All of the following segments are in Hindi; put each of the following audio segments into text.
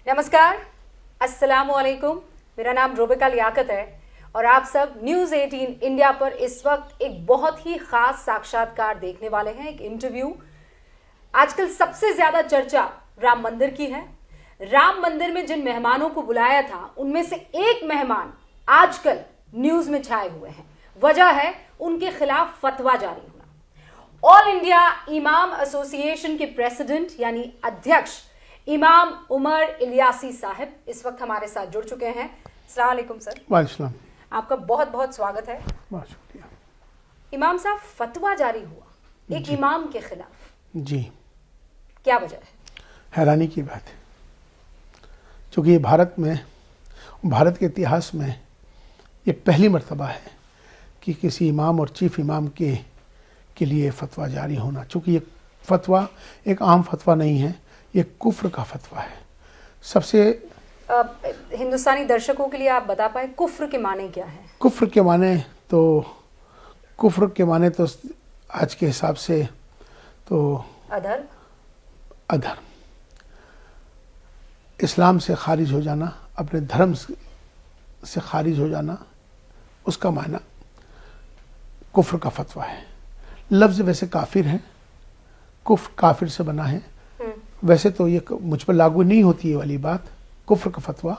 नमस्कार, अस्सलाम वालेकुम। मेरा नाम रूबिका लियाकत है और आप सब न्यूज़ 18 इंडिया पर इस वक्त एक बहुत ही खास साक्षात्कार देखने वाले हैं। एक इंटरव्यू। आजकल सबसे ज्यादा चर्चा राम मंदिर की है। राम मंदिर में जिन मेहमानों को बुलाया था उनमें से एक मेहमान आजकल न्यूज में छाए हुए हैं। वजह है उनके खिलाफ फतवा जारी होना। ऑल इंडिया इमाम एसोसिएशन के प्रेसिडेंट यानी अध्यक्ष इमाम उमर इलियासी साहब इस वक्त हमारे साथ जुड़ चुके हैं। अस्सलाम वालेकुम सर। वालेकुम। आपका बहुत बहुत स्वागत है। बहुत शुक्रिया। इमाम साहब, फतवा जारी हुआ एक इमाम के खिलाफ, जी, क्या वजह है? हैरानी की बात है, क्योंकि ये भारत के इतिहास में ये पहली मर्तबा है कि किसी इमाम और चीफ इमाम के लिए फतवा जारी होना। चूँकि ये फतवा एक आम फतवा नहीं है, ये कुफ्र का फतवा है। सबसे हिंदुस्तानी दर्शकों के लिए आप बता पाए कुफ्र के माने क्या है? कुफ्र के माने तो आज के हिसाब से तो अधर्म, इस्लाम से खारिज हो जाना, अपने धर्म से खारिज हो जाना, उसका माना कुफ्र का फतवा है। लफ्ज़ वैसे काफिर है, कुफ्र काफिर से बना है। वैसे तो ये मुझ पर लागू नहीं होती ये वाली बात, कुफ्र का फतवा,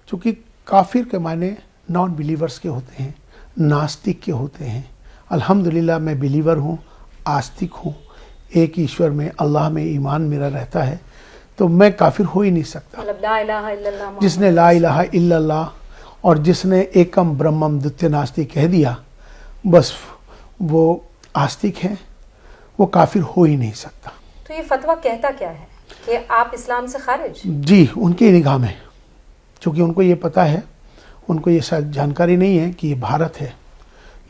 चूँकि काफिर के माने नॉन बिलीवर्स के होते हैं, नास्तिक के होते हैं। अल्हम्दुलिल्लाह मैं बिलीवर हूँ, आस्तिक हूँ, एक ईश्वर में, अल्लाह में ईमान मेरा रहता है, तो मैं काफिर हो ही नहीं सकता। ला इलाहा इल्लल्लाह, जिसने ला इलाहा इल्लल्लाह और जिसने एकम ब्रह्मम द्वितीय नास्ति कह दिया, बस वो आस्तिक है, वो काफिर हो ही नहीं सकता। तो ये फतवा कहता क्या है कि आप इस्लाम से खारिज? जी, उनकी निगाह में, क्योंकि उनको ये पता है, उनको ये शायद जानकारी नहीं है कि ये भारत है।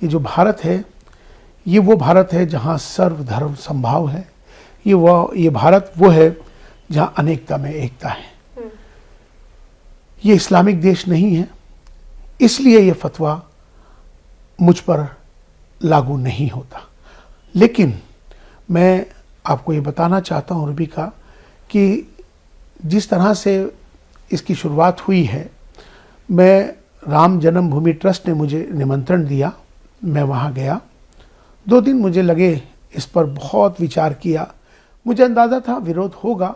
ये जो भारत है, ये वो भारत है जहाँ सर्वधर्म संभाव है। ये भारत वो है जहाँ अनेकता में एकता है। ये इस्लामिक देश नहीं है, इसलिए ये फतवा मुझ पर लागू नहीं होता। लेकिन मैं आपको ये बताना चाहता हूँ रूबिका कि जिस तरह से इसकी शुरुआत हुई है, मैं राम जन्मभूमि ट्रस्ट ने मुझे निमंत्रण दिया, मैं वहाँ गया। 2 दिन मुझे लगे, इस पर बहुत विचार किया। मुझे अंदाज़ा था विरोध होगा,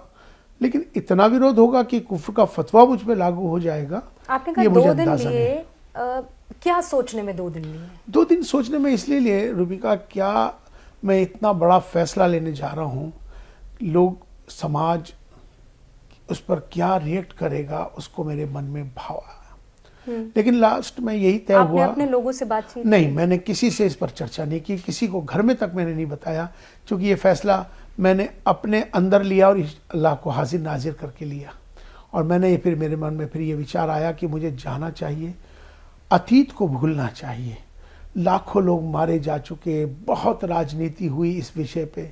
लेकिन इतना विरोध होगा कि कुफ्र का फतवा मुझ पर लागू हो जाएगा, आपने कहा 2 दिन लिए, क्या सोचने में 2 दिन लिए? 2 दिन सोचने में इसलिए लिए रूबिका, क्या मैं इतना बड़ा फैसला लेने जा रहा हूँ, लोग, समाज उस पर क्या रिएक्ट करेगा, उसको मेरे मन में भाव आया। लेकिन लास्ट में यही तय हुआ। आपने अपने लोगों से बातचीत नहीं, मैंने किसी से इस पर चर्चा नहीं की, किसी को घर में तक मैंने नहीं बताया, क्योंकि ये फैसला मैंने अपने अंदर लिया और अल्लाह को हाजिर नाजिर करके लिया। और मैंने फिर मेरे मन में फिर ये विचार आया कि मुझे जाना चाहिए, अतीत को भूलना चाहिए। लाखों लोग मारे जा चुके, बहुत राजनीति हुई इस विषय पे।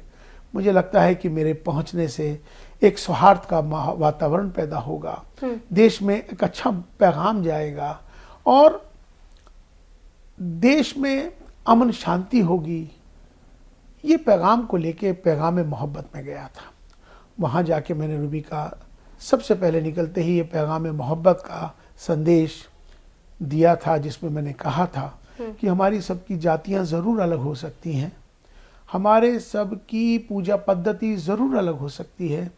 मुझे लगता है कि मेरे पहुंचने से एक सौहार्द का वातावरण पैदा होगा, देश में एक अच्छा पैगाम जाएगा और देश में अमन शांति होगी। ये पैगाम को लेके पैगाम मोहब्बत में गया था। वहाँ जाके मैंने रूबिका सबसे पहले निकलते ही ये पैगाम मोहब्बत का संदेश दिया था, जिसमें मैंने कहा था कि हमारी सबकी जातियाँ ज़रूर अलग हो सकती हैं, हमारे सब की पूजा पद्धति ज़रूर अलग हो सकती है,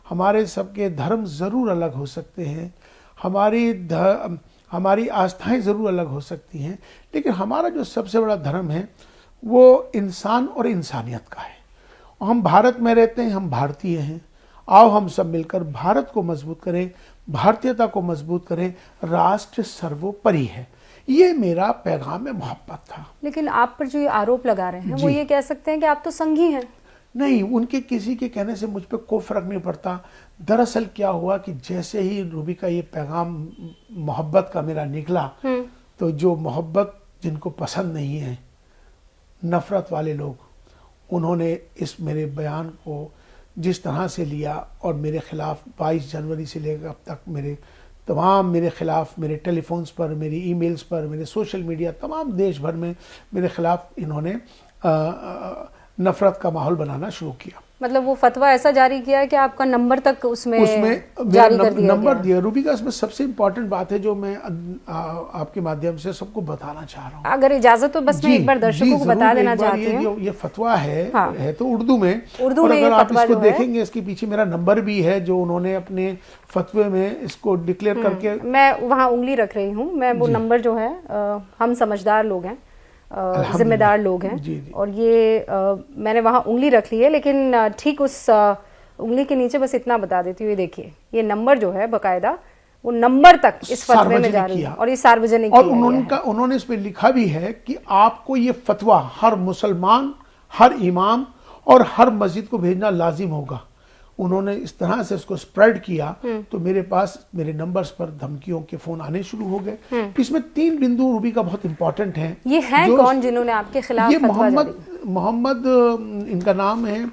हमारे सबके धर्म ज़रूर अलग हो सकते हैं, हमारी आस्थाएं ज़रूर अलग हो सकती हैं, लेकिन हमारा जो सबसे बड़ा धर्म है वो इंसान और इंसानियत का है। हम भारत में रहते हैं, हम भारतीय हैं। आओ हम सब मिलकर भारत को मजबूत करें, भारतीयता को मजबूत करें। राष्ट्र सर्वोपरि है। ये मेरा पैगाम मोहब्बत था। लेकिन आप पर जो ये आरोप लगा रहे हैं वो ये कह सकते हैं कि आप तो संघी हैं। नहीं, उनके किसी के कहने से मुझ पर कोई फर्क नहीं पड़ता। दरअसल क्या हुआ कि जैसे ही रूबिका ये पैगाम मोहब्बत का मेरा निकला, तो जो मोहब्बत जिनको पसंद नहीं है, नफरत वाले लोग, उन्होंने इस मेरे बयान को जिस तरह से लिया और मेरे खिलाफ 22 जनवरी से लेकर अब तक मेरे खिलाफ मेरे टेलीफोन्स पर, मेरी ईमेल्स पर, मेरे सोशल मीडिया, तमाम देश भर में मेरे खिलाफ इन्होंने नफरत का माहौल बनाना शुरू किया। मतलब वो फतवा ऐसा जारी किया है कि आपका नंबर तक उसमें मेरा जारी कर दिया नंबर गया। दिया। रूबिका, इसमें सबसे इम्पोर्टेंट बात है जो मैं आपके माध्यम से सबको बताना चाह रहा हूँ। अगर इजाजत तो बस मैं एक बार दर्शकों को बता देना चाहती हूँ। ये फतवा है, हाँ। है तो उर्दू में, उर्दू और में अगर ये आप फतवा इसको जो है, देखेंगे इसके पीछे मेरा नंबर भी है जो उन्होंने अपने फतवे में इसको डिक्लेयर करके। मैं वहाँ उंगली रख रही हूँ, मैं वो नंबर जो है, हम समझदार लोग हैं, जिम्मेदार लोग हैं, जी, जी। और ये मैंने वहाँ उंगली रख ली है, लेकिन ठीक उस उंगली के नीचे बस इतना बता देती हूँ, ये देखिए ये नंबर जो है बकायदा वो नंबर तक इस फतवे में जारी है और ये सार्वजनिक और किया गया है। उन्होंने इसमें लिखा भी है कि आपको ये फतवा हर मुसलमान, हर इमाम और हर मस्जिद को भेजना लाजिम होगा। उन्होंने इस तरह से इसको स्प्रेड किया तो मेरे पास मेरे नंबर्स पर धमकियों के फोन आने शुरू हो गए। इसमें 3 बिंदु रूबिका बहुत इंपॉर्टेंट हैं। ये हैं कौन जिन्होंने आपके खिलाफ ये फतवा जारी? मोहम्मद, इनका नाम है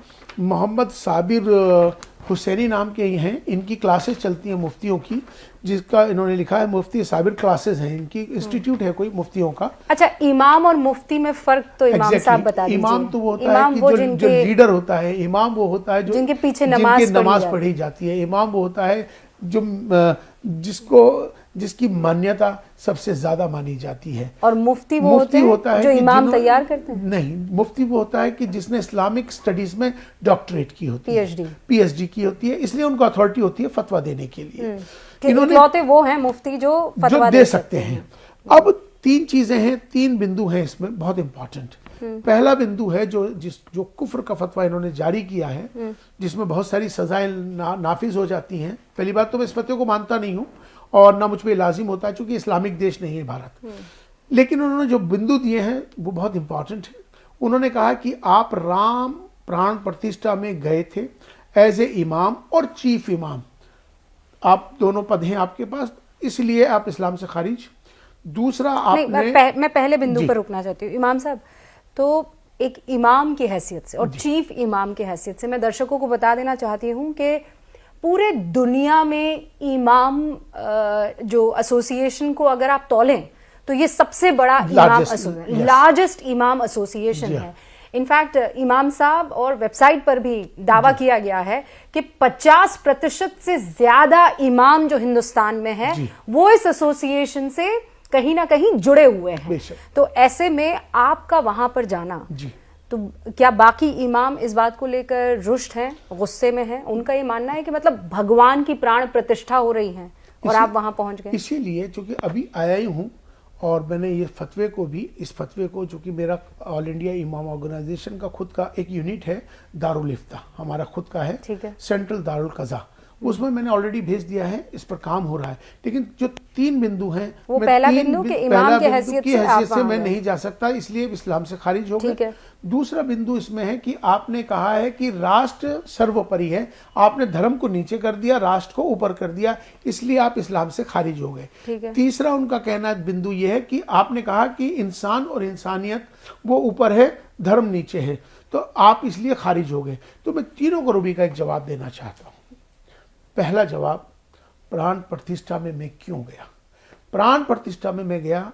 मोहम्मद साबिर हुसैनी नाम के ही हैं। इनकी क्लासेस चलती हैं मुफ्तियों की, जिसका इन्होंने लिखा है मुफ्ती साबिर क्लासेस हैं, इनकी इंस्टीट्यूट है कोई मुफ्तियों का। अच्छा, इमाम और मुफ्ती में फर्क तो इमाम साहब बता दीजिए। इमाम तो वो होता है कि जो लीडर होता है। इमाम वो होता है जो जिनके पीछे नमाज पढ़ी जाती है। इमाम वो होता है जो जिसकी मान्यता सबसे ज्यादा मानी जाती है। और मुफ्ती वो होता है जो इमाम तैयार करते हैं? नहीं, मुफ्ती वो होता है कि जिसने इस्लामिक स्टडीज में डॉक्टरेट की होती है, पीएचडी की होती है, इसलिए उनको अथॉरिटी होती है फतवा देने के लिए। इन्होंने वो हैं मुफ्ती जो फतवा दे सकते हैं। अब 3 चीजें हैं, 3 बिंदु हैं इसमें बहुत इंपॉर्टेंट। पहला बिंदु है जो कुफ्र का फतवा इन्होंने जारी किया है, जिसमें बहुत सारी सजाएं नाफिज हो जाती हैं। पहली बात तो मैं इस फतवे को मानता नहीं हूं और ना मुझ पे लाजिम होता है, चूंकि इस्लामिक देश नहीं है भारत। लेकिन उन्होंने जो बिंदु दिए हैं वो बहुत इंपॉर्टेंट है। उन्होंने कहा कि आप राम प्राण प्रतिष्ठा में गए थे एज ए इमाम और चीफ इमाम, आप दोनों पद हैं आपके पास, इसलिए आप इस्लाम से खारिज। दूसरा आपने मैं पहले बिंदु पर रुकना चाहती हूँ इमाम साहब। तो एक इमाम की हैसियत से और चीफ इमाम की हैसियत से मैं दर्शकों को बता देना चाहती हूँ कि पूरे दुनिया में इमाम जो एसोसिएशन को अगर आप तौलें तो ये सबसे बड़ा लार्जेस्ट इमाम एसोसिएशन है। इनफैक्ट इमाम साहब और वेबसाइट पर भी दावा किया गया है कि 50% से ज्यादा इमाम जो हिंदुस्तान में है वो इस एसोसिएशन से कहीं ना कहीं जुड़े हुए हैं। तो ऐसे में आपका वहां पर जाना, तो क्या बाकी इमाम इस बात को लेकर रुष्ट हैं, गुस्से में हैं? उनका ये मानना है कि मतलब भगवान की प्राण प्रतिष्ठा हो रही है और आप वहां पहुंच गए। इसीलिए चूंकि अभी आया ही हूं और मैंने ये फतवे को भी, इस फतवे को, जो कि मेरा ऑल इंडिया इमाम ऑर्गेनाइजेशन का खुद का एक यूनिट है, दारुल इफ्ता हमारा खुद का है, सेंट्रल दारुल कज़ा, उसमें मैंने ऑलरेडी भेज दिया है, इस पर काम हो रहा है। लेकिन जो 3 बिंदु हैं, वो पहला बिंदु कि इमाम की हैसियत से मैं नहीं जा सकता, इसलिए इस्लाम से खारिज हो गए। दूसरा बिंदु इसमें है कि आपने कहा है कि राष्ट्र सर्वोपरि है, आपने धर्म को नीचे कर दिया, राष्ट्र को ऊपर कर दिया, इसलिए आप इस्लाम से खारिज हो गए। तीसरा उनका कहना बिंदु यह है कि आपने कहा कि इंसान और इंसानियत वो ऊपर है, धर्म नीचे है, तो आप इसलिए खारिज हो गए। तो मैं तीनों को रूबी का एक जवाब देना चाहता हूं। पहला जवाब, प्राण प्रतिष्ठा में मैं क्यों गया? प्राण प्रतिष्ठा में मैं गया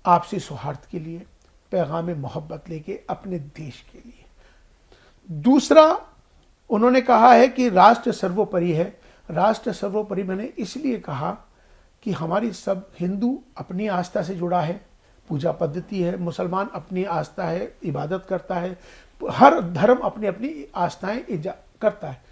आपसी सौहार्द के लिए, पैगाम मोहब्बत लेके अपने देश के लिए। दूसरा, उन्होंने कहा है कि राष्ट्र सर्वोपरि है। राष्ट्र सर्वोपरि मैंने इसलिए कहा कि हमारी सब हिंदू अपनी आस्था से जुड़ा है, पूजा पद्धति है, मुसलमान अपनी आस्था है, इबादत करता है, हर धर्म अपनी अपनी आस्थाएं करता है,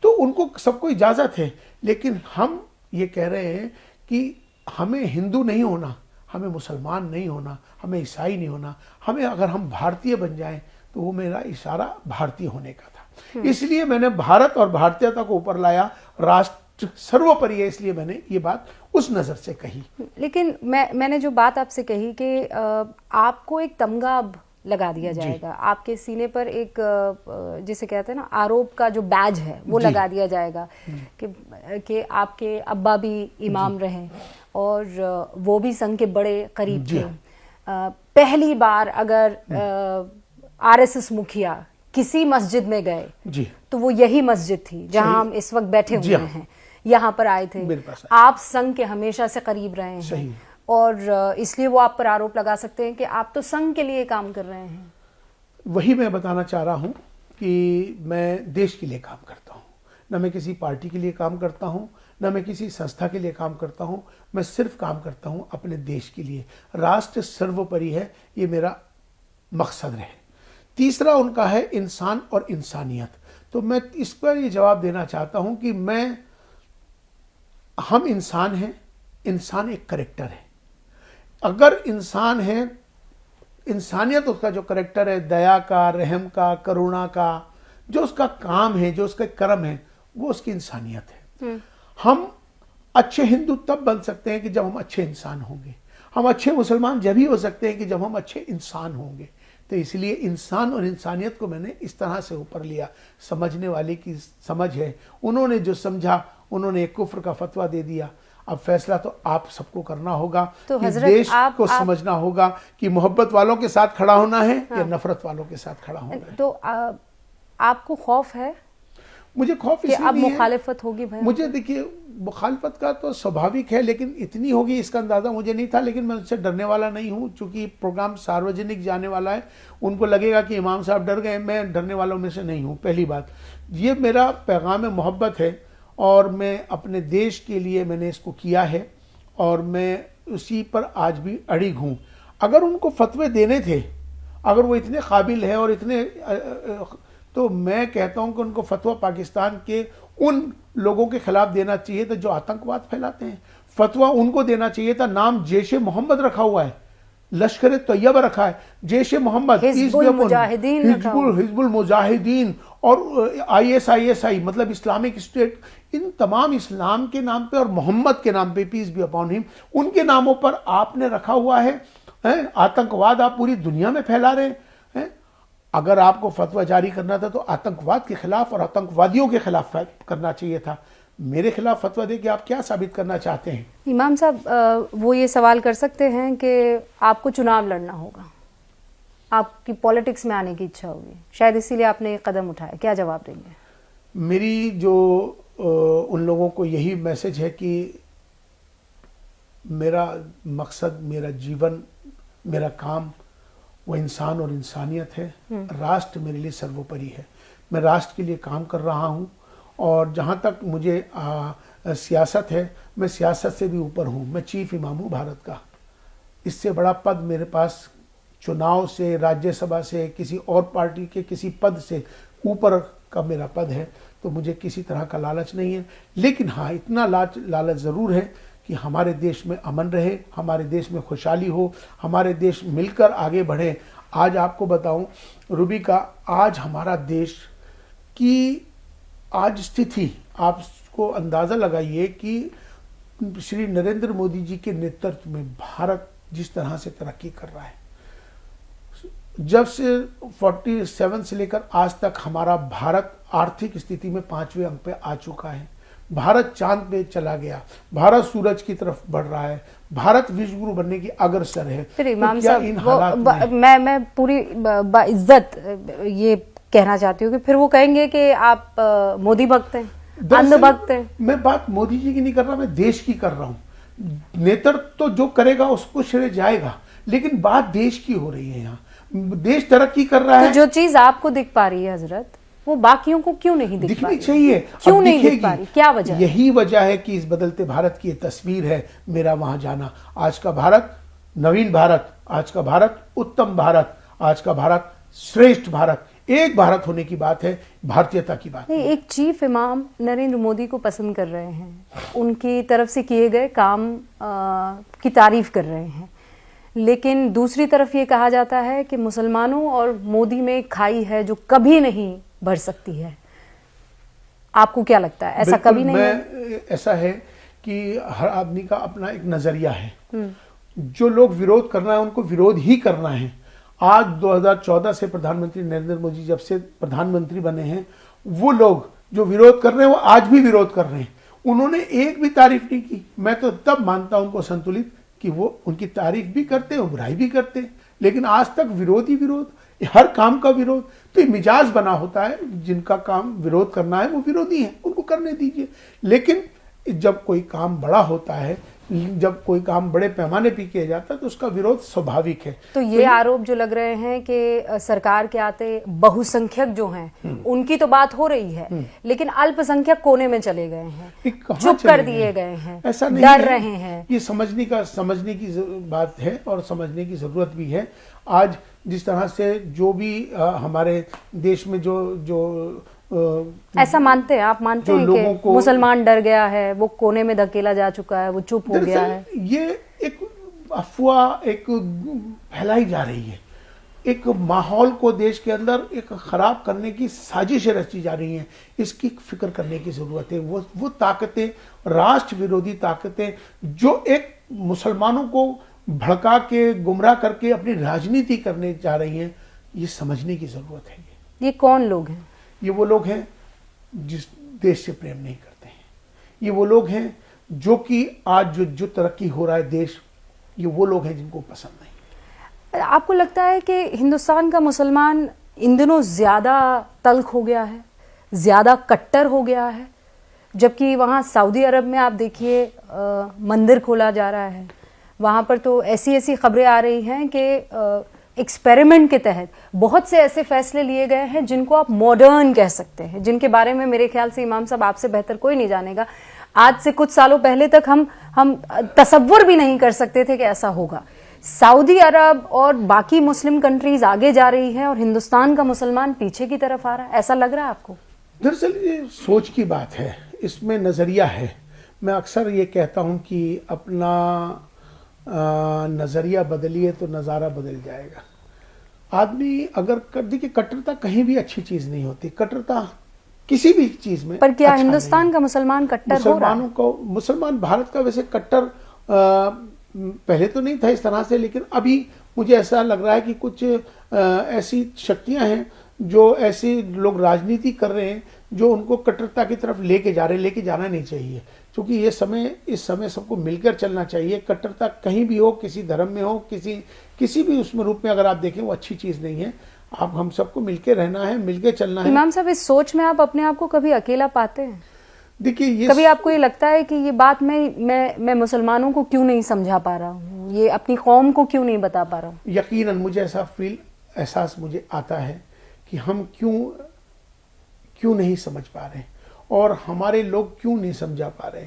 तो उनको सबको इजाजत है। लेकिन हम ये कह रहे हैं कि हमें हिंदू नहीं होना, हमें मुसलमान नहीं होना, हमें ईसाई नहीं होना, हमें अगर हम भारतीय बन जाएं तो वो मेरा इशारा भारतीय होने का था। इसलिए मैंने भारत और भारतीयता को ऊपर लाया, राष्ट्र सर्वोपरि है, इसलिए मैंने ये बात उस नजर से कही। लेकिन मैंने जो बात आपसे कही कि आपको एक तमगा लगा दिया जाएगा, आपके सीने पर एक जिसे कहते हैं ना आरोप का जो बैज है वो लगा दिया जाएगा कि आपके अब्बा भी इमाम रहे और वो भी संघ के बड़े करीब थे। पहली बार अगर आरएसएस मुखिया किसी मस्जिद में गए तो वो यही मस्जिद थी जहां हम इस वक्त बैठे हुए हैं, यहाँ पर आए थे। आप संघ के हमेशा से करीब रहे हैं और इसलिए वो आप पर आरोप लगा सकते हैं कि आप तो संघ के लिए काम कर रहे हैं। वही मैं बताना चाह रहा हूँ कि मैं देश के लिए काम करता हूँ, न मैं किसी पार्टी के लिए काम करता हूँ, न मैं किसी संस्था के लिए काम करता हूँ। मैं सिर्फ काम करता हूँ अपने देश के लिए। राष्ट्र सर्वोपरि है, ये मेरा मकसद रहे। तीसरा उनका है इंसान और इंसानियत। तो मैं इस पर ये जवाब देना चाहता हूँ कि हम इंसान हैं, इंसान एक करेक्टर है। अगर इंसान है, इंसानियत उसका जो करेक्टर है, दया का, रहम का, करुणा का, जो उसका काम है, जो उसका कर्म है, वो उसकी इंसानियत है। हम अच्छे हिंदू तब बन सकते हैं कि जब हम अच्छे इंसान होंगे। हम अच्छे मुसलमान जब ही हो सकते हैं कि जब हम अच्छे इंसान होंगे। तो इसलिए इंसान और इंसानियत को मैंने इस तरह से ऊपर लिया। समझने वाले की समझ है, उन्होंने जो समझा, उन्होंने एक कुफ्र का फतवा दे दिया। अब फैसला तो आप सबको करना होगा तो कि हजरत देश को आप समझना होगा कि मोहब्बत वालों के साथ खड़ा होना है या नफरत वालों के साथ खड़ा होना है। तो आपको खौफ है मुझे खौफ कि इसलिए अब नहीं है, मुखालिफत होगी भैया? मुझे देखिए मुखालफत का तो स्वाभाविक है, लेकिन इतनी होगी इसका अंदाज़ा मुझे नहीं था। लेकिन मैं उनसे डरने वाला नहीं हूँ, चूँकि प्रोग्राम सार्वजनिक जाने वाला है। उनको लगेगा कि इमाम साहब डर गए, मैं डरने वालों में से नहीं हूँ। पहली बात, ये मेरा पैगाम मोहब्बत है और मैं अपने देश के लिए मैंने इसको किया है और मैं उसी पर आज भी अड़िग हूँ। अगर उनको फतवे देने थे, अगर वो इतने काबिल है और इतने तो मैं कहता हूं कि उनको फतवा पाकिस्तान के उन लोगों के खिलाफ देना चाहिए था जो आतंकवाद फैलाते हैं। फतवा उनको देना चाहिए था। नाम जैश मोहम्मद रखा हुआ है, लश्कर तैयबा रखा है, जैश मोहम्मद, हिजबुल मुजाहिदीन और ISI मतलब इस्लामिक स्टेट, इन तमाम इस्लाम के नाम पे और मोहम्मद के नाम पे, पीस बी अपॉन हिम, उनके नामों पर आपने रखा हुआ है। आतंकवाद आप पूरी दुनिया में फैला रहे हैं। अगर आपको फतवा जारी करना था तो आतंकवाद के खिलाफ और आतंकवादियों के खिलाफ करना चाहिए था। मेरे खिलाफ फतवा दे के आप क्या साबित करना चाहते हैं? इमाम साहब, वो ये सवाल कर सकते हैं कि आपको चुनाव लड़ना होगा, आपकी पॉलिटिक्स में आने की इच्छा होगी, शायद इसीलिए आपने ये कदम उठाया, क्या जवाब देंगे? मेरी जो उन लोगों को यही मैसेज है कि मेरा मकसद, मेरा जीवन, मेरा काम वो इंसान और इंसानियत है। राष्ट्र मेरे लिए सर्वोपरि है। मैं राष्ट्र के लिए काम कर रहा हूँ और जहाँ तक मुझे सियासत है, मैं सियासत से भी ऊपर हूँ। मैं चीफ इमाम हूँ भारत का। इससे बड़ा पद मेरे पास चुनाव से, राज्यसभा से, किसी और पार्टी के किसी पद से ऊपर का मेरा पद है। तो मुझे किसी तरह का लालच नहीं है। लेकिन हाँ, इतना लालच ज़रूर है कि हमारे देश में अमन रहे, हमारे देश में खुशहाली हो, हमारे देश मिलकर आगे बढ़े। आज आपको बताऊं रूबी का, आज हमारा देश की आज स्थिति, आपको अंदाज़ा लगाइए कि श्री नरेंद्र मोदी जी के नेतृत्व में भारत जिस तरह से तरक्की कर रहा है, जब से 47 से लेकर आज तक हमारा भारत आर्थिक स्थिति में 5वें अंक पे आ चुका है। भारत चांद पे चला गया, भारत सूरज की तरफ बढ़ रहा है, भारत विश्व गुरु बनने की अग्रसर है। फिर इमाम तो इन हालात मैं पूरी बाइज्जत ये कहना चाहती हूँ कि फिर वो कहेंगे कि आप मोदी भक्त हैं, अंध भक्त हैं। मैं बात मोदी जी की नहीं कर रहा, मैं देश की कर रहा हूँ। नेतृत्व तो जो करेगा उसको श्रेय जाएगा, लेकिन बात देश की हो रही है। यहाँ देश तरक्की कर रहा है। तो जो चीज आपको दिख पा रही है हजरत, वो बाकियों को क्यों नहीं दिख पा रही? दिखनी चाहिए। क्यों नहीं दिख पा रही? क्या वजह? यही वजह है कि इस बदलते भारत की ये तस्वीर है मेरा वहां जाना। आज का भारत नवीन भारत, आज का भारत उत्तम भारत, आज का भारत श्रेष्ठ भारत, एक भारत होने की बात है, भारतीयता की बात है। एक चीफ इमाम नरेंद्र मोदी को पसंद कर रहे हैं, उनकी तरफ से किए गए काम की तारीफ कर रहे हैं, लेकिन दूसरी तरफ ये कहा जाता है कि मुसलमानों और मोदी में एक खाई है जो कभी नहीं बढ़ सकती है। आपको क्या लगता है, ऐसा कभी नहीं है? ऐसा है कि हर आदमी का अपना एक नजरिया है। जो लोग विरोध करना है उनको विरोध ही करना है। आज 2014 से प्रधानमंत्री नरेंद्र मोदी जब से प्रधानमंत्री बने हैं, वो लोग जो विरोध कर रहे हैं वो आज भी विरोध कर रहे हैं। उन्होंने एक भी तारीफ नहीं की। मैं तो तब मानता हूं उनको संतुलित कि वो उनकी तारीफ भी करते हैं, बुराई भी करते हैं, लेकिन आज तक विरोध ही विरोध, हर काम का विरोध। तो ये मिजाज बना होता है, जिनका काम विरोध करना है वो विरोधी है, उनको करने दीजिए। लेकिन जब कोई काम बड़ा होता है, जब कोई काम बड़े पैमाने पे किया जाता है तो उसका विरोध स्वाभाविक है। तो ये आरोप जो लग रहे हैं कि सरकार के आते बहुसंख्यक जो हैं उनकी तो बात हो रही है, लेकिन अल्पसंख्यक कोने में चले गए हैं, चुप कर दिए गए हैं, ऐसा नहीं डर रहे हैं। ये समझने की बात है और समझने की जरूरत भी है। आज जिस तरह से जो भी हमारे देश में जो ऐसा मानते हैं आप, मानते हैं कि मुसलमान डर गया है, वो कोने में धकेला जा चुका है, वो चुप हो गया है? ये एक अफवाह एक फैलाई जा रही है, एक माहौल को देश के अंदर एक खराब करने की साजिशें रची जा रही हैं। इसकी फिक्र करने की जरूरत है। वो ताकतें, राष्ट्र विरोधी ताकतें जो एक मुसलमानों को भड़का के गुमराह करके अपनी राजनीति करने जा रही हैं, ये समझने की जरूरत है। ये कौन लोग हैं? ये वो लोग हैं जिस देश से प्रेम नहीं करते हैं। ये वो लोग हैं जो कि आज जो तरक्की हो रहा है देश, ये वो लोग हैं जिनको पसंद नहीं। आपको लगता है कि हिंदुस्तान का मुसलमान इन दिनों ज्यादा तल्ख हो गया है, ज्यादा कट्टर हो गया है? जबकि वहाँ सऊदी अरब में आप देखिए मंदिर खोला जा रहा है, वहाँ पर तो ऐसी ऐसी खबरें आ रही हैं कि एक्सपेरिमेंट के तहत बहुत से ऐसे फैसले लिए गए हैं जिनको आप मॉडर्न कह सकते हैं, जिनके बारे में मेरे ख्याल से इमाम साहब आपसे बेहतर कोई नहीं जानेगा। आज से कुछ सालों पहले तक हम तसव्वुर भी नहीं कर सकते थे कि ऐसा होगा। सऊदी अरब और बाकी मुस्लिम कंट्रीज आगे जा रही है और हिंदुस्तान का मुसलमान पीछे की तरफ आ रहा है, ऐसा लग रहा है आपको? दरअसल ये सोच की बात है, इसमें नजरिया है। मैं अक्सर ये कहता हूँ कि अपना नजरिया बदलिए तो नज़ारा बदल जाएगा। आदमी अगर देखिए, कट्टरता कहीं भी अच्छी चीज नहीं होती, कट्टरता किसी भी चीज में। पर क्या अच्छा हिंदुस्तान का मुसलमान कट्टर हो रहा है? मुसलमान भारत का वैसे कट्टर पहले तो नहीं था इस तरह से, लेकिन अभी मुझे ऐसा लग रहा है कि कुछ ऐसी शक्तियां हैं जो ऐसे लोग राजनीति कर रहे हैं जो उनको कट्टरता की तरफ लेके जा रहे हैं। लेके जाना नहीं चाहिए, क्योंकि इस समय सबको मिलकर चलना चाहिए। कट्टरता कहीं भी हो, किसी धर्म में हो, किसी भी उसमें रूप में अगर आप देखें, वो अच्छी चीज नहीं है। आप हम सबको मिलके रहना है, मिलके चलना है। इमाम साहब, इस सोच में आप अपने आप को कभी अकेला पाते हैं? देखिए, ये कभी आपको ये लगता है कि ये बात मैं मुसलमानों को क्यों नहीं समझा पा रहा हूँ, ये अपनी कौम को क्यों नहीं बता पा रहा हूँ? यकीनन मुझे ऐसा एहसास मुझे आता है कि हम क्यों नहीं समझ पा रहे और हमारे लोग क्यों नहीं समझा पा रहे।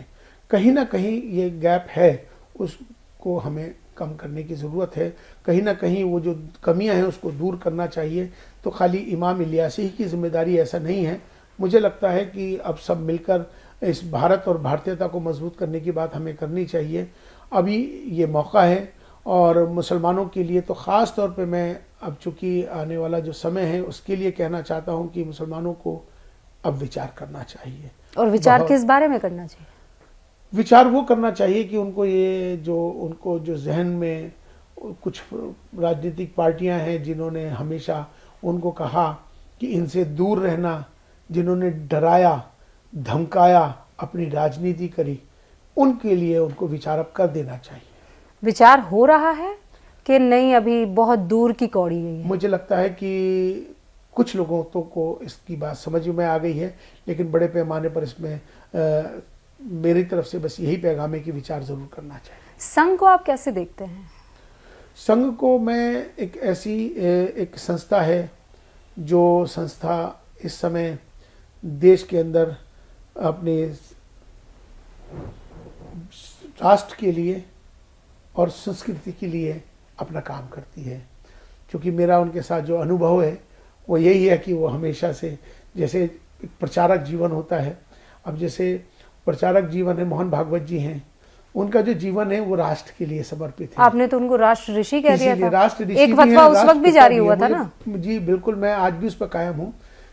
कहीं ना कहीं ये गैप है, उसको हमें कम करने की ज़रूरत है। कहीं ना कहीं वो जो कमियां हैं उसको दूर करना चाहिए। तो खाली इमाम इलियासी ही की जिम्मेदारी ऐसा नहीं है। मुझे लगता है कि अब सब मिलकर इस भारत और भारतीयता को मजबूत करने की बात हमें करनी चाहिए। अभी ये मौका है और मुसलमानों के लिए तो ख़ास तौर पे मैं अब चूँकि आने वाला जो समय है उसके लिए कहना चाहता हूँ कि मुसलमानों को अब विचार करना चाहिए। और विचार किस बारे में करना चाहिए? विचार वो करना चाहिए कि उनको जो जहन में कुछ राजनीतिक पार्टियां हैं जिन्होंने हमेशा उनको कहा कि इनसे दूर रहना, जिन्होंने डराया धमकाया, अपनी राजनीति करी, उनके लिए उनको विचार अब कर देना चाहिए। विचार हो रहा है कि नहीं, अभी बहुत दूर की कौड़ी है? मुझे लगता है कि कुछ लोगों को इसकी बात समझ में आ गई है, लेकिन बड़े पैमाने पर इसमें मेरी तरफ से बस यही पैगाम है कि विचार जरूर करना चाहिए। संघ को आप कैसे देखते हैं? संघ को मैं एक संस्था है जो संस्था इस समय देश के अंदर अपने राष्ट्र के लिए और संस्कृति के लिए अपना काम करती है। क्योंकि मेरा उनके साथ जो अनुभव है वो यही है कि वो हमेशा से, जैसे एक प्रचारक जीवन होता है, अब जैसे प्रचारक जीवन है, मोहन भागवत जी हैं, उनका जो जीवन है वो राष्ट्र के लिए समर्पित है। आपने तो उनको राष्ट्र ऋषि कह दिया था। राष्ट्र ऋषि एक फतवा उस वक्त भी जारी हुआ था ना? जी बिल्कुल, मैं आज भी उस पर कायम हूँ,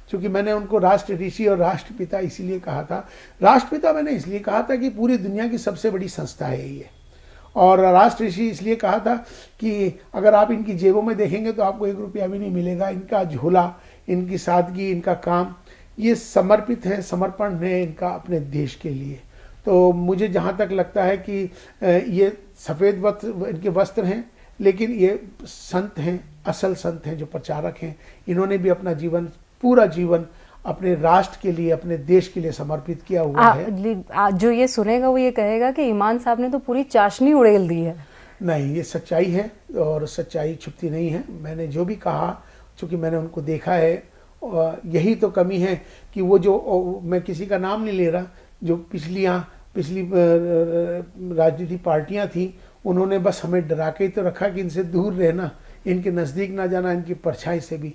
क्योंकि मैंने उनको राष्ट्र ऋषि और राष्ट्रपिता इसीलिए कहा था। राष्ट्रपिता मैंने इसलिए कहा था कि पूरी दुनिया की सबसे बड़ी संस्था है ये, और राष्ट्र ऋषि इसलिए कहा था कि अगर आप इनकी जेबों में देखेंगे तो आपको 1 रुपया भी नहीं मिलेगा। इनका झोला, इनकी सादगी, इनका काम, ये समर्पित है, समर्पण है इनका अपने देश के लिए। तो मुझे जहाँ तक लगता है कि ये सफ़ेद वस्त्र इनके वस्त्र हैं, लेकिन ये संत हैं, असल संत हैं जो प्रचारक हैं। इन्होंने भी अपना जीवन, पूरा जीवन अपने राष्ट्र के लिए, अपने देश के लिए समर्पित किया हुआ है। जो ये सुनेगा वो ये कहेगा कि ईमान साहब ने तो पूरी चाशनी उड़ेल दी है। नहीं, ये सच्चाई है और सच्चाई छुपती नहीं है। मैंने जो भी कहा, चूँकि मैंने उनको देखा है, यही तो कमी है कि वो जो, मैं किसी का नाम नहीं ले रहा, जो पिछली राजनीतिक पार्टियां थी, उन्होंने बस हमें डरा के ही तो रखा कि इनसे दूर रहना, इनके नज़दीक ना जाना, इनकी परछाई से भी।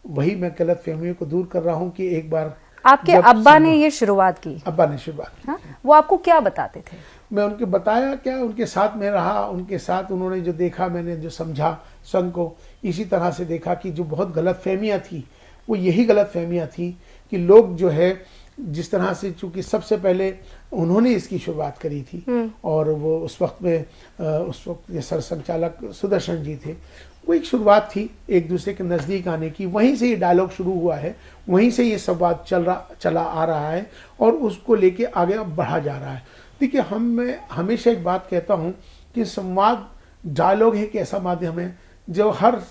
वही मैं गलत फहमियों को दूर कर रहा हूँ कि एक बार आपके अब्बा ने ये शुरुआत की। अब्बा ने शुरुआत की। हाँ? वो आपको क्या बताते थे? मैं उनके बताया क्या, उनके साथ में रहा, उनके साथ उन्होंने जो देखा, मैंने जो समझा संघ को, इसी तरह से देखा कि जो बहुत गलत फहमियाँ थी, वो यही गलत फहमियाँ थी कि लोग जो है, जिस तरह से, चूंकि सबसे पहले उन्होंने इसकी शुरुआत करी थी और वो उस वक्त ये सरसंघचालक सुदर्शन जी थे, वो एक शुरुआत थी एक दूसरे के नज़दीक आने की। वहीं से ये डायलॉग शुरू हुआ है, वहीं से ये संवाद चला आ रहा है और उसको लेके आगे अब बढ़ा जा रहा है। देखिए, मैं हमेशा एक बात कहता हूँ कि संवाद डायलॉग है, कि ऐसा माध्यम है जो हर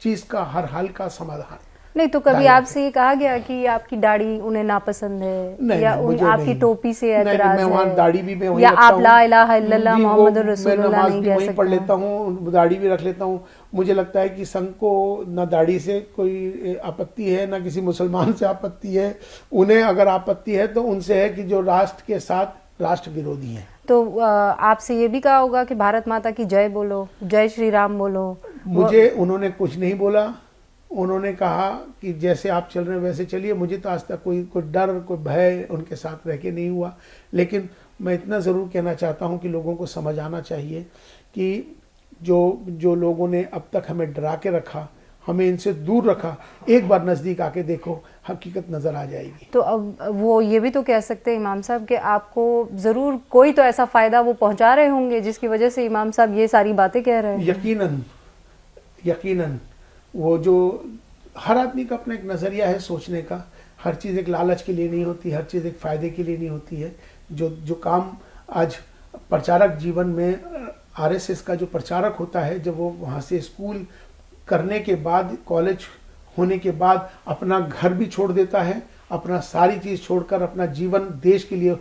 चीज़ का, हर हाल का समाधान। नहीं तो कभी आपसे ये कहा गया कि आपकी दाढ़ी उन्हें नापसंद है, नहीं, या आपकी टोपी से ऐतराज है, दाढ़ी भी मैं वहीं या रखता आप हूं, ला इलाहा इल्लल्लाह मोहम्मद रसूलुल्लाह नहीं कह सकते? पढ़ लेता हूँ, दाढ़ी भी रख लेता हूँ। मुझे लगता है कि संघ को ना दाढ़ी से कोई आपत्ति है, ना किसी मुसलमान से आपत्ति है। उन्हें अगर आपत्ति है तो उनसे है कि जो राष्ट्र के साथ राष्ट्र विरोधी है। तो आपसे ये भी कहा होगा कि भारत माता की जय बोलो, जय श्री राम बोलो। मुझे उन्होंने कुछ नहीं बोला। उन्होंने कहा कि जैसे आप चल रहे हैं वैसे चलिए। मुझे तो आज तक कोई डर, कोई भय उनके साथ रह के नहीं हुआ। लेकिन मैं इतना ज़रूर कहना चाहता हूं कि लोगों को समझ आना चाहिए कि जो लोगों ने अब तक हमें डरा के रखा, हमें इनसे दूर रखा, एक बार नज़दीक आके देखो, हकीकत नज़र आ जाएगी। तो अब वो ये भी तो कह सकते हैं इमाम साहब कि आपको ज़रूर कोई तो ऐसा फ़ायदा वो पहुंचा रहे होंगे जिसकी वजह से इमाम साहब ये सारी बातें कह रहे हैं। यकीनन वो जो हर आदमी का अपना एक नज़रिया है सोचने का। हर चीज़ एक लालच के लिए नहीं होती, हर चीज़ एक फ़ायदे के लिए नहीं होती है। जो काम आज प्रचारक जीवन में आरएसएस का जो प्रचारक होता है, जब वो वहाँ से स्कूल करने के बाद, कॉलेज होने के बाद अपना घर भी छोड़ देता है, अपना सारी चीज़ छोड़कर अपना जीवन देश के लिए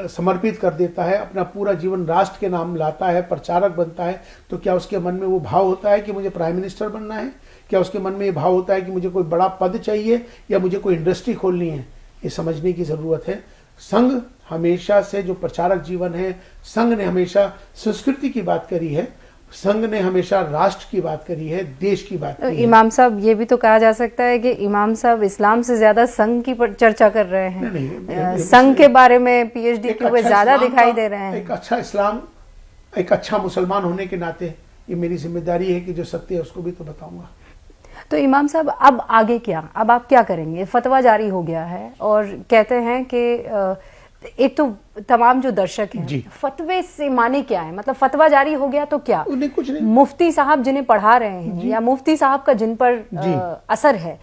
समर्पित कर देता है, अपना पूरा जीवन राष्ट्र के नाम लाता है, प्रचारक बनता है, तो क्या उसके मन में वो भाव होता है कि मुझे प्राइम मिनिस्टर बनना है? क्या उसके मन में ये भाव होता है कि मुझे कोई बड़ा पद चाहिए या मुझे कोई इंडस्ट्री खोलनी है? ये समझने की ज़रूरत है। संघ हमेशा से जो प्रचारक जीवन है, संघ ने हमेशा संस्कृति की बात करी है, संघ ने हमेशा राष्ट्र की बात करी है, देश की बात करी है। इमाम साहब, ये भी तो कहा जा सकता है कि इमाम साहब इस्लाम से ज्यादा संघ की चर्चा कर रहे हैं। नहीं, संघ के बारे में पीएचडी किए हुए ज्यादा दिखाई दे रहे हैं। एक अच्छा इस्लाम, एक अच्छा मुसलमान होने के नाते ये मेरी जिम्मेदारी है कि जो सत्य है उसको भी तो बताऊंगा। तो इमाम साहब, अब आगे क्या, अब आप क्या करेंगे? फतवा जारी हो गया है और कहते हैं कि एक तो तमाम जो दर्शक हैं, फतवे से माने क्या है? मतलब फतवा जारी हो गया तो क्या? उन्हें कुछ नहीं। मुफ्ती साहब जिन्हें पढ़ा रहे हैं या मुफ्ती साहब का जिन पर असर है,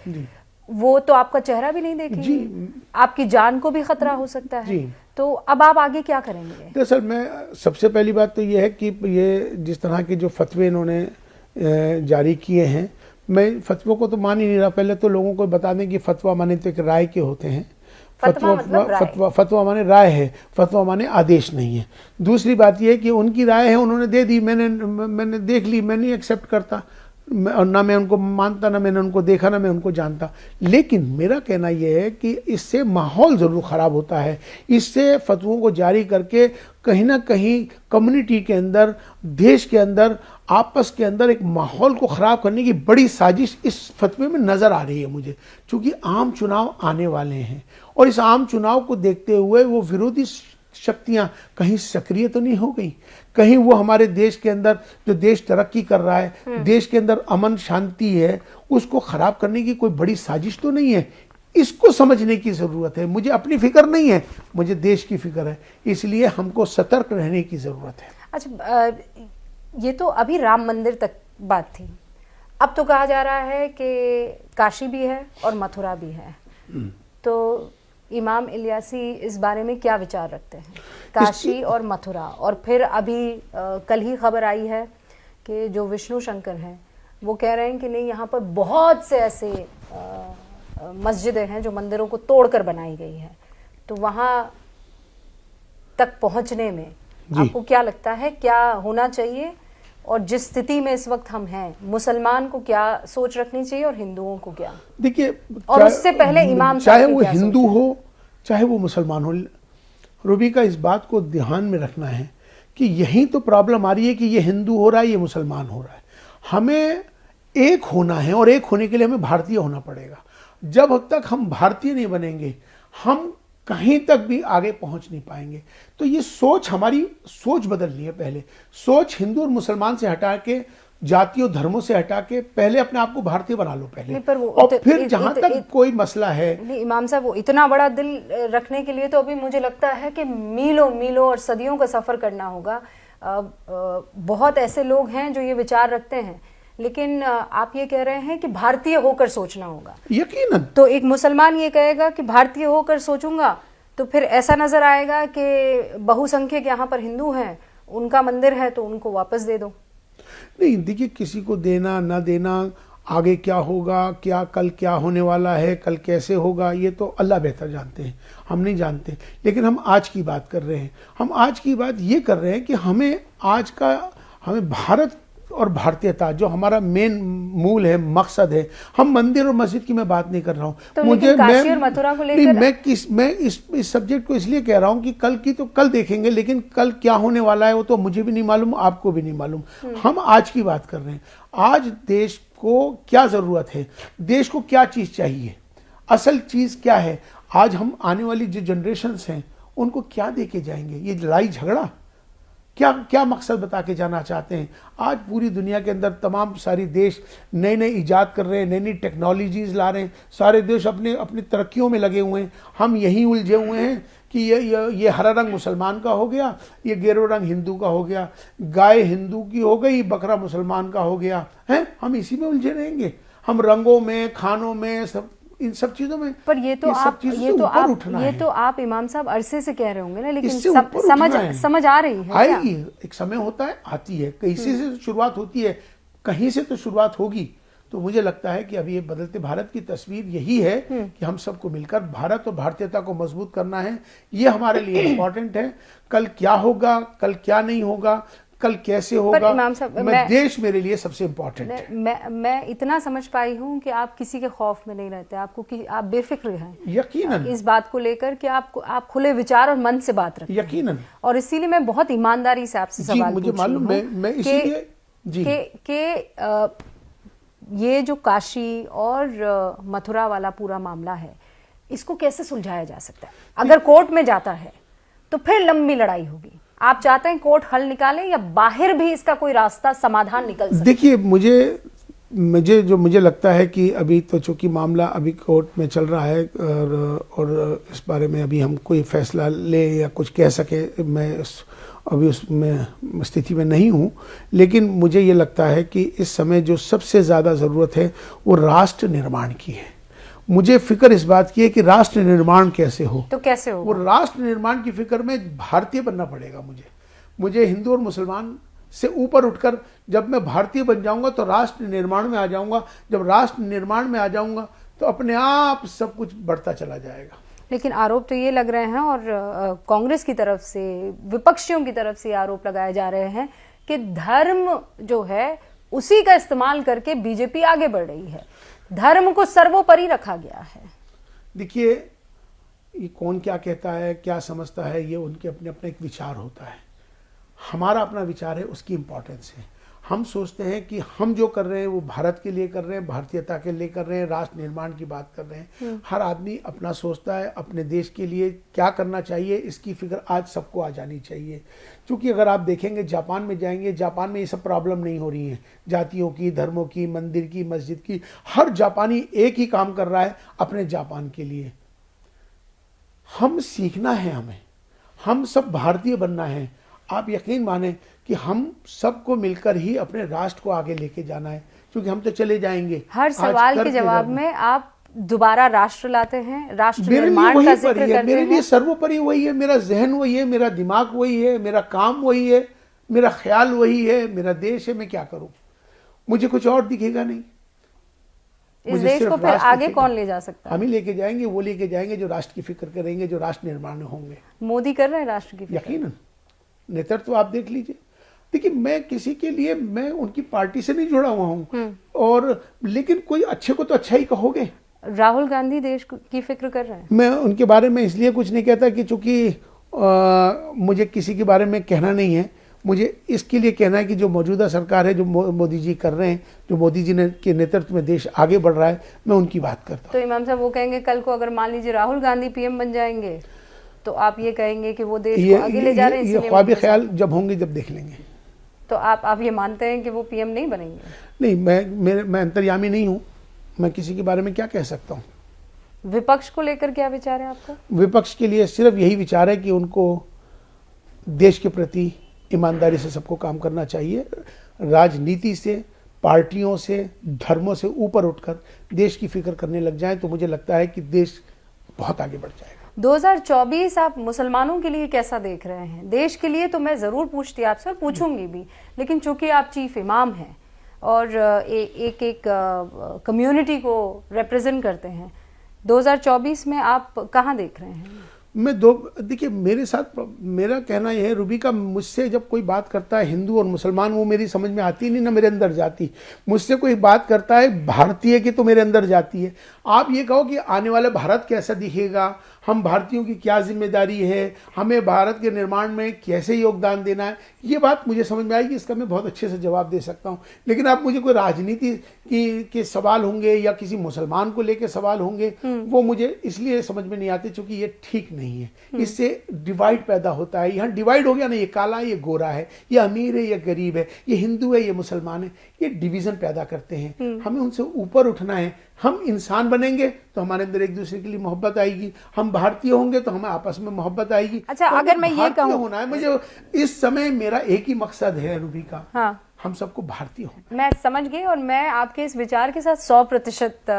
वो तो आपका चेहरा भी नहीं देखेंगे, आपकी जान को भी खतरा हो सकता है। तो अब आप आगे क्या करेंगे? दरअसल मैं सबसे पहली बात तो ये है कि ये जिस तरह के जो फतवे इन्होंने जारी किए हैं, मैं फतवों को तो मान ही नहीं रहा। पहले तो लोगों को बता दें कि फतवा माने तो एक राय के होते हैं। फतवा माने राय है, फतवा माने आदेश नहीं है। दूसरी बात यह है कि उनकी राय है, उन्होंने दे दी, मैंने देख ली, मैं नहीं एक्सेप्ट करता, और ना मैं उनको मानता, ना मैंने उनको देखा, ना मैं उनको जानता। लेकिन मेरा कहना यह है कि इससे माहौल ज़रूर ख़राब होता है। इससे फतवों को जारी करके कहीं ना कहीं कम्युनिटी के अंदर, देश के अंदर, आपस के अंदर एक माहौल को ख़राब करने की बड़ी साजिश इस फतवे में नज़र आ रही है मुझे। क्योंकि आम चुनाव आने वाले हैं और इस आम चुनाव को देखते हुए वो विरोधी शक्तियां कहीं सक्रिय तो नहीं हो गई, कहीं वो हमारे देश के अंदर, जो देश तरक्की कर रहा है, देश के अंदर अमन शांति है, उसको ख़राब करने की कोई बड़ी साजिश तो नहीं है। इसको समझने की ज़रूरत है। मुझे अपनी फिक्र नहीं है, मुझे देश की फिक्र है, इसलिए हमको सतर्क रहने की ज़रूरत है। अच्छा, ये तो अभी राम मंदिर तक बात थी, अब तो कहा जा रहा है कि काशी भी है और मथुरा भी है। तो इमाम इलियासी इस बारे में क्या विचार रखते हैं? काशी और मथुरा, और फिर अभी कल ही खबर आई है कि जो विष्णु शंकर हैं वो कह रहे हैं कि नहीं, यहाँ पर बहुत से ऐसे मस्जिदें हैं जो मंदिरों को तोड़कर बनाई गई है, तो वहाँ तक पहुँचने में आपको क्या लगता है क्या होना चाहिए, और जिस स्थिति में इस वक्त हम हैं, मुसलमान को क्या सोच रखनी चाहिए और हिंदुओं को क्या? देखिए, और उससे पहले इमाम साहब चाहे की वो क्या हिंदू सोच है? हो चाहे वो मुसलमान हो, रूबी का इस बात को ध्यान में रखना है कि यही तो प्रॉब्लम आ रही है कि ये हिंदू हो रहा है, ये मुसलमान हो रहा है। हमें एक होना है, और एक होने के लिए हमें भारतीय होना पड़ेगा। जब तक हम भारतीय नहीं बनेंगे, हम कहीं तक भी आगे पहुंच नहीं पाएंगे। तो ये सोच, हमारी सोच बदलनी है। पहले सोच हिंदू और मुसलमान से हटा के, जातियों धर्मों से हटा के, पहले अपने आप को भारतीय बना लो पहले, नहीं, पर वो और फिर जहां तक कोई मसला है। नहीं इमाम साहब, वो इतना बड़ा दिल रखने के लिए तो अभी मुझे लगता है कि मीलों मीलों और सदियों का सफर करना होगा। बहुत ऐसे लोग हैं जो ये विचार रखते हैं, लेकिन आप ये कह रहे हैं कि भारतीय होकर सोचना होगा। यकीनन। तो एक मुसलमान ये कहेगा कि भारतीय होकर सोचूंगा, तो फिर ऐसा नजर आएगा कि बहुसंख्यक यहाँ पर हिंदू हैं, उनका मंदिर है तो उनको वापस दे दो। नहीं, देखिए, किसी को देना ना देना, आगे क्या होगा, क्या कल क्या होने वाला है, कल कैसे होगा, ये तो अल्लाह बेहतर जानते हैं, हम नहीं जानते। लेकिन हम आज की बात कर रहे हैं। हम आज की बात ये कर रहे हैं कि हमें भारत और भारतीयता जो हमारा मेन मूल है, मकसद है। हम मंदिर और मस्जिद की मैं बात नहीं कर रहा हूँ। तो काशी और मथुरा को लेकर मैं इस सब्जेक्ट को इसलिए कह रहा हूँ कि कल की तो कल देखेंगे, लेकिन कल क्या होने वाला है वो तो मुझे भी नहीं मालूम, आपको भी नहीं मालूम। हम आज की बात कर रहे हैं। आज देश को क्या जरूरत है, देश को क्या चीज चाहिए, असल चीज क्या है। आज हम आने वाली जो जनरेशन्स हैं उनको क्या दे के जाएंगे? ये लड़ाई झगड़ा, क्या क्या मकसद बता के जाना चाहते हैं? आज पूरी दुनिया के अंदर तमाम सारी देश नए नए इजाद कर रहे हैं, नई नई टेक्नोलॉजीज ला रहे हैं। सारे देश अपने अपनी तरक्कियों में लगे हुए हैं। हम यहीं उलझे हुए हैं कि ये हरा रंग मुसलमान का हो गया, ये गेरुआ रंग हिंदू का हो गया, गाय हिंदू की हो गई, बकरा मुसलमान का हो गया है। हम इसी में उलझे रहेंगे, हम रंगों में, खानों में, सब इन सब चीजों में। पर ये तो आप इमाम साहब अरसे से कह रहे होंगे ना, लेकिन समझ आ रही है? आएगी, एक समय होता है, आती है, कहीं से शुरुआत होती है, कहीं से तो शुरुआत होगी। तो मुझे लगता है कि अभी ये बदलते भारत की तस्वीर यही है कि हम सबको मिलकर भारत और भारतीयता को मजबूत करना है। ये हमारे लिए इम्पोर्टेंट है। कल क्या होगा, कल क्या नहीं होगा, कल कैसे होगा, इमाम साहब, देश मेरे लिए सबसे इम्पोर्टेंट है। मैं इतना समझ पाई हूँ कि आप किसी के खौफ में नहीं रहते, आप बेफिक्र हैं यकीनन इस बात को लेकर कि आप खुले विचार और मन से बात रखते हैं। यकीनन। और इसीलिए मैं बहुत ईमानदारी से आपसे सवाल मुझे मालूम, मैं इसीलिए कि ये जो काशी और मथुरा वाला पूरा मामला है, इसको कैसे सुलझाया जा सकता है? अगर कोर्ट में जाता है तो फिर लंबी लड़ाई होगी। आप चाहते हैं कोर्ट हल निकाले, या बाहर भी इसका कोई रास्ता, समाधान निकल सकता है? देखिए, मुझे लगता है कि अभी तो चूंकि मामला अभी कोर्ट में चल रहा है, और इस बारे में अभी हम कोई फैसला ले या कुछ कह सके, मैं अभी उसमें स्थिति में नहीं हूँ। लेकिन मुझे ये लगता है कि इस समय जो सबसे ज़्यादा ज़रूरत है वो राष्ट्र निर्माण की है। मुझे फिक्र इस बात की है कि राष्ट्र निर्माण कैसे हो। तो कैसे हो? वो राष्ट्र निर्माण की फिक्र में भारतीय बनना पड़ेगा। मुझे हिंदू और मुसलमान से ऊपर उठकर, जब मैं भारतीय बन जाऊंगा तो राष्ट्र निर्माण में आ जाऊंगा। जब राष्ट्र निर्माण में आ जाऊंगा तो अपने आप सब कुछ बढ़ता चला जाएगा। लेकिन आरोप तो ये लग रहे हैं, और कांग्रेस की तरफ से, विपक्षियों की तरफ से आरोप लगाए जा रहे हैं कि धर्म जो है उसी का इस्तेमाल करके बीजेपी आगे बढ़ रही है, धर्म को सर्वोपरि रखा गया है। देखिए, ये कौन क्या कहता है, क्या समझता है, ये उनके अपने अपने एक विचार होता है। हमारा अपना विचार है, उसकी इम्पोर्टेंस है। हम सोचते हैं कि हम जो कर रहे हैं वो भारत के लिए कर रहे हैं, भारतीयता के लिए कर रहे हैं, राष्ट्र निर्माण की बात कर रहे हैं। हर आदमी अपना सोचता है, अपने देश के लिए क्या करना चाहिए, इसकी फिक्र आज सबको आ जानी चाहिए। क्योंकि अगर आप देखेंगे, जापान में जाएंगे, जापान में ये सब प्रॉब्लम नहीं हो रही है, जातियों की, धर्मों की, मंदिर की, मस्जिद की। हर जापानी एक ही काम कर रहा है अपने जापान के लिए। हम सीखना है, हम सब भारतीय बनना है। आप यकीन माने कि हम सबको मिलकर ही अपने राष्ट्र को आगे लेके जाना है, क्योंकि हम तो चले जाएंगे। हर सवाल के जवाब में आप दोबारा राष्ट्र लाते हैं, राष्ट्र निर्माण का जिक्र करते हैं। मेरे लिए सर्वोपरि वही है, मेरा जहन वही है, मेरा दिमाग वही है, मेरा काम वही है, मेरा ख्याल वही है, मेरा देश है। मैं क्या करूं? मुझे कुछ और दिखेगा नहीं। इस देश को फिर आगे कौन ले जा सकता है? हम ही लेके जाएंगे, वो लेके जाएंगे जो राष्ट्र की फिक्र करेंगे, जो राष्ट्र निर्माण में होंगे। मोदी कर रहे हैं राष्ट्र की फिक्र? यकीनन। नेतृत्व आप देख लीजिए। देखिए, मैं किसी के लिए, मैं उनकी पार्टी से नहीं जुड़ा हुआ हूँ, और लेकिन कोई अच्छे को तो अच्छा ही कहोगे। राहुल गांधी देश की फिक्र कर रहे हैं। मैं उनके बारे में इसलिए कुछ नहीं कहता कि चूंकि मुझे किसी के बारे में कहना नहीं है, मुझे इसके लिए कहना है कि जो मौजूदा सरकार है, जो मोदी जी कर रहे हैं, जो मोदी जी ने के नेतृत्व में देश आगे बढ़ रहा है, मैं उनकी बात करता हूँ। तो इमाम साहब वो कहेंगे कल को अगर मान लीजिए राहुल गांधी पीएम बन जाएंगे तो आप ये कहेंगे कि वो देश को आगे ले जा रहे हैं? ये ख्वाब ख्याल जब होंगे जब देख लेंगे। तो आप ये मानते हैं कि वो पीएम नहीं बनेंगे? नहीं, मैं अंतर्यामी नहीं हूँ, मैं किसी के बारे में क्या कह सकता हूँ। विपक्ष को लेकर क्या विचार है आपका? विपक्ष के लिए सिर्फ यही विचार है कि उनको देश के प्रति ईमानदारी से सबको काम करना चाहिए। राजनीति से, पार्टियों से, धर्मों से ऊपर उठकर देश की फिक्र करने लग जाएं तो मुझे लगता है कि देश बहुत आगे बढ़ जाएगा। 2024 आप मुसलमानों के लिए कैसा देख रहे हैं? देश के लिए तो मैं ज़रूर पूछती आपसे और पूछूंगी भी, लेकिन चूंकि आप चीफ इमाम हैं और एक कम्युनिटी को रिप्रेजेंट करते हैं, 2024 में आप कहाँ देख रहे हैं? देखिए, मेरे साथ मेरा कहना यह है, रूबी का, मुझसे जब कोई बात करता है हिंदू और मुसलमान, वो मेरी समझ में आती नहीं, ना मेरे अंदर जाती। मुझसे कोई बात करता है भारतीय की तो मेरे अंदर जाती है। आप ये कहो कि आने वाला भारत कैसा दिखेगा, हम भारतीयों की क्या जिम्मेदारी है, हमें भारत के निर्माण में कैसे योगदान देना है, ये बात मुझे समझ में आएगी, इसका मैं बहुत अच्छे से जवाब दे सकता हूँ। लेकिन आप मुझे कोई राजनीति के सवाल होंगे या किसी मुसलमान को लेकर सवाल होंगे, वो मुझे इसलिए समझ में नहीं आते क्योंकि ये ठीक नहीं है। इससे डिवाइड पैदा होता है। यहाँ डिवाइड हो गया ना, ये काला है, ये गोरा है, ये अमीर है, ये गरीब है, ये हिंदू है, ये मुसलमान है, ये डिवीजन पैदा करते हैं। हमें उनसे ऊपर उठना है। हम इंसान बनेंगे तो हमारे अंदर एक दूसरे के लिए मोहब्बत आएगी, हम भारतीय होंगे तो हमें आपस में मोहब्बत आएगी। अच्छा, तो अगर मैं ये कहूँ, होना है मुझे इस समय, मेरा एक ही मकसद है रूबी का, हाँ, हम सबको भारतीय होना। मैं समझ गई और मैं आपके इस विचार के साथ 100%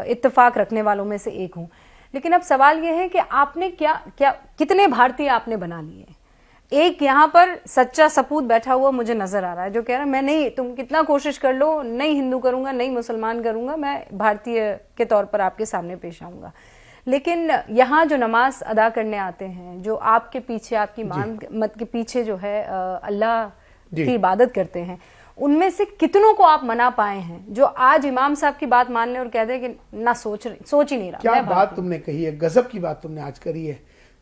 इत्तेफाक रखने वालों में से एक हूँ। लेकिन अब सवाल ये है कि आपने कितने भारतीय आपने बना लिए? एक यहाँ पर सच्चा सपूत बैठा हुआ मुझे नजर आ रहा है जो कह रहा है मैं नहीं, तुम कितना कोशिश कर लो, नहीं हिंदू करूंगा, नहीं मुसलमान करूंगा, मैं भारतीय के तौर पर आपके सामने पेश आऊंगा। लेकिन यहाँ जो नमाज अदा करने आते हैं, जो आपके पीछे, आपकी मान मत के पीछे जो है अल्लाह की इबादत करते हैं, उनमें से कितनों को आप मना पाए हैं जो आज इमाम साहब की बात मान ले और कहते हैं कि ना सोच ही नहीं रहा? क्या बात तुमने कही है, गजब की बात तुमने आज करी है।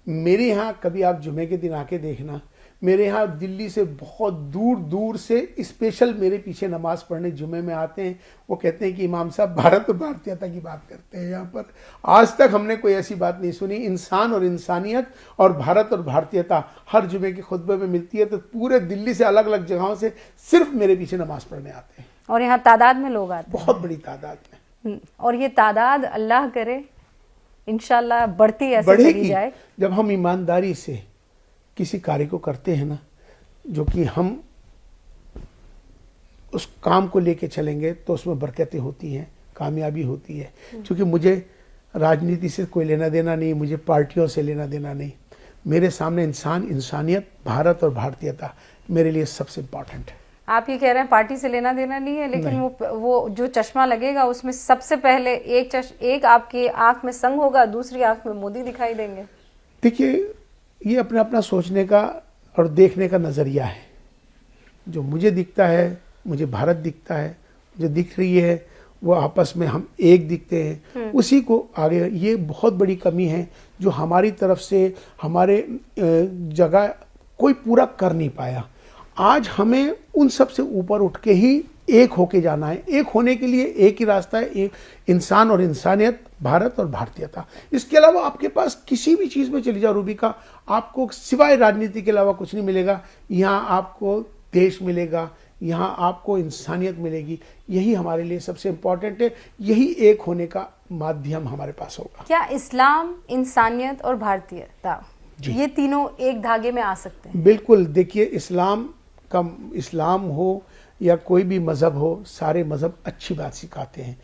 मेरे यहाँ कभी आप जुमे के दिन आके देखना, मेरे यहाँ दिल्ली से बहुत दूर दूर से स्पेशल मेरे पीछे नमाज पढ़ने जुमे में आते हैं। वो कहते हैं कि इमाम साहब भारत और भारतीयता की बात करते हैं। यहाँ पर आज तक हमने कोई ऐसी बात नहीं सुनी। इंसान और इंसानियत और भारत और भारतीयता हर जुमे के खुतबे में मिलती है। तो पूरे दिल्ली से अलग अलग जगहों से सिर्फ मेरे पीछे नमाज पढ़ने आते हैं, और यहाँ तादाद में लोग आते हैं, बहुत बड़ी तादाद में। और ये तादाद अल्लाह करे इंशाल्लाह बढ़ती ऐसे चली जाए। जब हम ईमानदारी से किसी कार्य को करते हैं ना, जो कि हम उस काम को लेके चलेंगे तो उसमें बरकतें होती हैं, कामयाबी होती है। क्योंकि मुझे राजनीति से कोई लेना देना नहीं, मुझे पार्टियों से लेना देना नहीं। मेरे सामने इंसान, इंसानियत, भारत और भारतीयता मेरे लिए सबसे इम्पोर्टेंट है। आप ये कह रहे हैं पार्टी से लेना देना नहीं है, लेकिन नहीं। वो जो चश्मा लगेगा उसमें सबसे पहले एक आपकी आंख में संग होगा, दूसरी आंख में मोदी दिखाई देंगे। देखिए, ये अपना अपना सोचने का और देखने का नज़रिया है। जो मुझे दिखता है, मुझे भारत दिखता है, जो दिख रही है वो आपस में हम एक दिखते हैं, उसी को आगे। ये बहुत बड़ी कमी है जो हमारी तरफ से हमारे जगह कोई पूरा कर नहीं पाया। आज हमें उन सब से ऊपर उठ के ही एक होके जाना है। एक होने के लिए एक ही रास्ता है, एक इंसान और इंसानियत, भारत और भारतीयता। इसके अलावा आपके पास किसी भी चीज़ में चली जाओ रूबी का, आपको सिवाय राजनीति के अलावा कुछ नहीं मिलेगा। यहाँ आपको देश मिलेगा, यहाँ आपको इंसानियत मिलेगी। यही हमारे लिए सबसे इम्पोर्टेंट है, यही एक होने का माध्यम हमारे पास होगा। क्या इस्लाम, इंसानियत और भारतीयता ये तीनों एक धागे में आ सकते हैं? बिल्कुल। देखिए, इस्लाम हो या कोई भी मज़हब हो, सारे मज़हब अच्छी बात सिखाते हैं।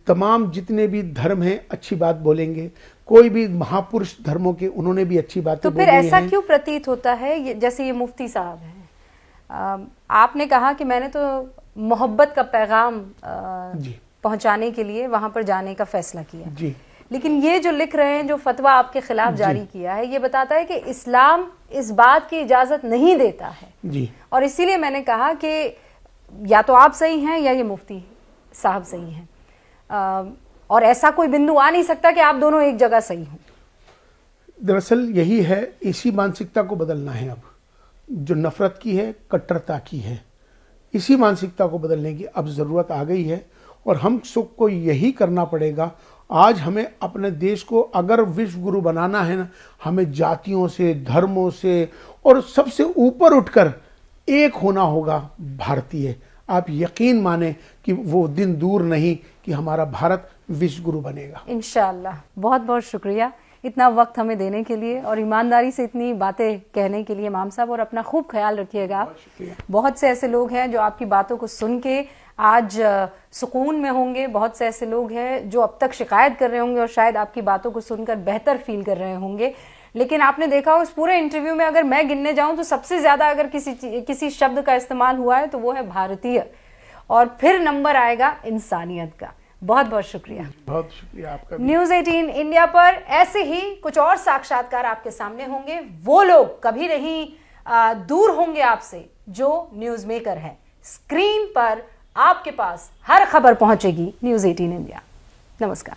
तमाम जितने भी धर्म हैं अच्छी बात बोलेंगे। कोई भी महापुरुष धर्मों के, उन्होंने भी अच्छी बातें बोली हैं। तो फिर ऐसा क्यों प्रतीत होता है, जैसे ये मुफ्ती साहब हैं, आपने कहा कि मैंने तो मोहब्बत का पैगाम पहुंचाने के लिए वहां पर जाने का फैसला किया। जी। लेकिन ये जो लिख रहे हैं, जो फतवा आपके खिलाफ जारी किया है, ये बताता है कि इस्लाम इस बात की इजाजत नहीं देता है। जी। और इसीलिए मैंने कहा कि या तो आप सही हैं या ये मुफ्ती साहब सही हैं, और ऐसा कोई बिंदु आ नहीं सकता कि आप दोनों एक जगह सही हों। दरअसल यही है, इसी मानसिकता को बदलना है अब, जो नफरत की है, कट्टरता की है, इसी मानसिकता को बदलने की अब ज़रूरत आ गई है। और हम सबको यही करना पड़ेगा। आज हमें अपने देश को अगर विश्व गुरु बनाना है ना, हमें जातियों से, धर्मों से और सबसे ऊपर उठकर एक होना होगा भारतीय। आप यकीन माने कि वो दिन दूर नहीं कि हमारा भारत विश्व गुरु बनेगा। इंशाअल्लाह। बहुत बहुत शुक्रिया इतना वक्त हमें देने के लिए और ईमानदारी से इतनी बातें कहने के लिए इमाम साहब, और अपना खूब ख्याल रखिएगा। बहुत से ऐसे लोग हैं जो आपकी बातों को सुन के आज सुकून में होंगे, बहुत से ऐसे लोग हैं जो अब तक शिकायत कर रहे होंगे और शायद आपकी बातों को सुनकर बेहतर फील कर रहे होंगे। लेकिन आपने देखा उस पूरे इंटरव्यू में अगर मैं गिनने जाऊं तो सबसे ज्यादा अगर किसी शब्द का इस्तेमाल हुआ है तो वो है भारतीय, और फिर नंबर आएगा इंसानियत का। बहुत बहुत शुक्रिया। बहुत शुक्रिया आपका। न्यूज़ 18 इंडिया पर ऐसे ही कुछ और साक्षात्कार आपके सामने होंगे। वो लोग कभी नहीं दूर होंगे आपसे जो न्यूज़ मेकर है। स्क्रीन पर आपके पास हर खबर पहुंचेगी न्यूज़ 18 इंडिया। नमस्कार।